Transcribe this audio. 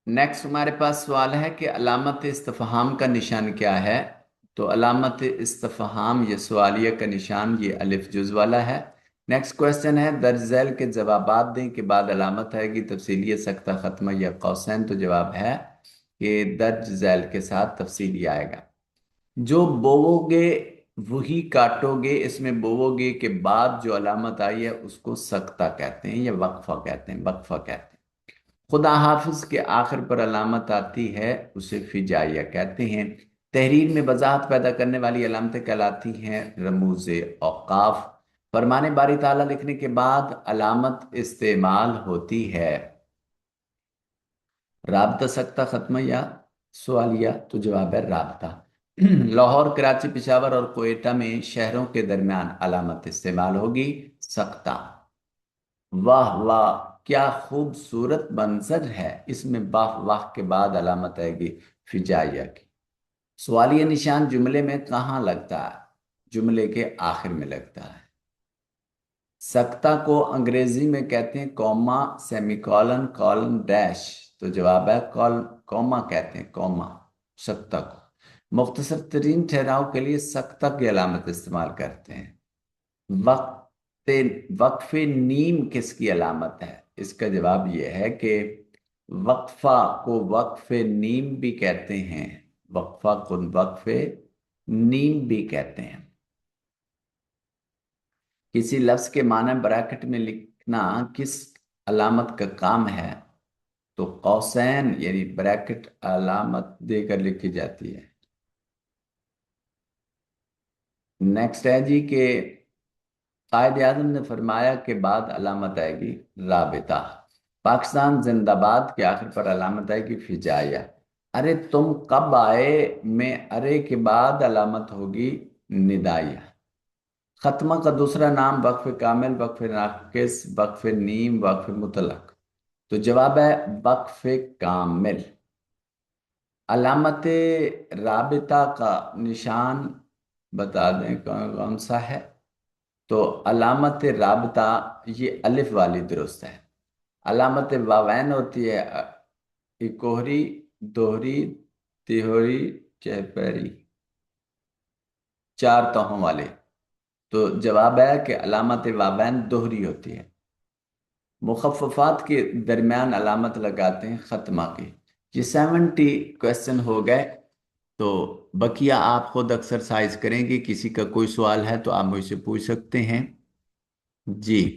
Next हमारे पास सवाल है कि अलामत इस्तिफहाम का निशान क्या है। तो अलामत इस्तिफहाम ये सवालिया का निशान ये अलिफ जुज वाला है। नेक्स्ट क्वेश्चन है दर्ज झैल के जवाबात दें के बाद अलामत आएगी तफसीलिया सख्ता खत्मा या कौसैन। तो जवाब है कि दर्ज झैल के साथ तफसीली आएगा। जो बोवोगे वही काटोगे, इसमें बोवोगे के बाद जो अलामत आई है उसको सख्ता कहते हैं या वक्फा कहते हैं, वक्फा कहते हैं। खुदा हाफिज के आखिर पर अलामत आती है उसे फिजाइया कहते हैं। तहरीर में वजाहत पैदा करने वाली अलामतें कहलाती हैं रमूज औकाफ। फरमाने बारी ताला लिखने के बाद अलामत इस्तेमाल होती है राबता सख्ता खत्म या सवालिया। तो जवाब है राबता। लाहौर कराची पिशावर और कोयटा में शहरों के दरमियान अलामत इस्तेमाल होगी सख्ता। वाह वाह क्या खूबसूरत मंजर है, इसमें वाह वाह के बाद अलामत आएगी फिजाइया की। सवालिया निशान जुमले में कहाँ लगता है? जुमले के आखिर में लगता है। सख्ता को अंग्रेजी में कहते हैं कॉमा, सेमीकॉलन, कॉलन, डैश। तो जवाब है कॉल, कॉमा कहते हैं, कॉमा सख्ता को। मुख्तसर तरीन ठहराव के लिए सख्ता की अलामत इस्तेमाल करते हैं। वक्त वक्फे नीम किसकी अलामत है? इसका जवाब यह है कि वक्फा को वक्फे नीम भी कहते हैं, वक्फा को वक्फे नीम भी कहते हैं। किसी लफ्ज के माने ब्रैकेट में लिखना किस अलामत का काम है? तो कौसैन यानी ब्रैकेट अलामत देकर लिखी जाती है। नेक्स्ट है जी के कायद आजम ने फरमाया के बाद अलामत आएगी राबिता। पाकिस्तान जिंदाबाद के आखिर पर अलामत आएगी फिजाया। अरे तुम कब आए में अरे के बाद अलामत होगी निदाया। खत्मा का दूसरा नाम वक्फ कामिल, वक्फ नाकिस, वक्फ नीम, वक्फ मुतलक। तो जवाब है वक्फ कामिल। अलामत राबिता का निशान बता दें कौन कौन सा है। तो अलामत राबता ये अलिफ वाली दुरुस्त है। अलामत वावैन होती है इकोहरी, दोहरी, तिहोरी, चहपरी, चार तहों वाले। तो जवाब है कि अलामत वावैन दोहरी होती है। मुखफ़फ़ात के दरमियान अलामत लगाते हैं खत्मा की। ये 70 क्वेश्चन हो गए। तो बकिया आप खुद एक्सरसाइज करेंगे, किसी का कोई सवाल है तो आप मुझसे पूछ सकते हैं। जी।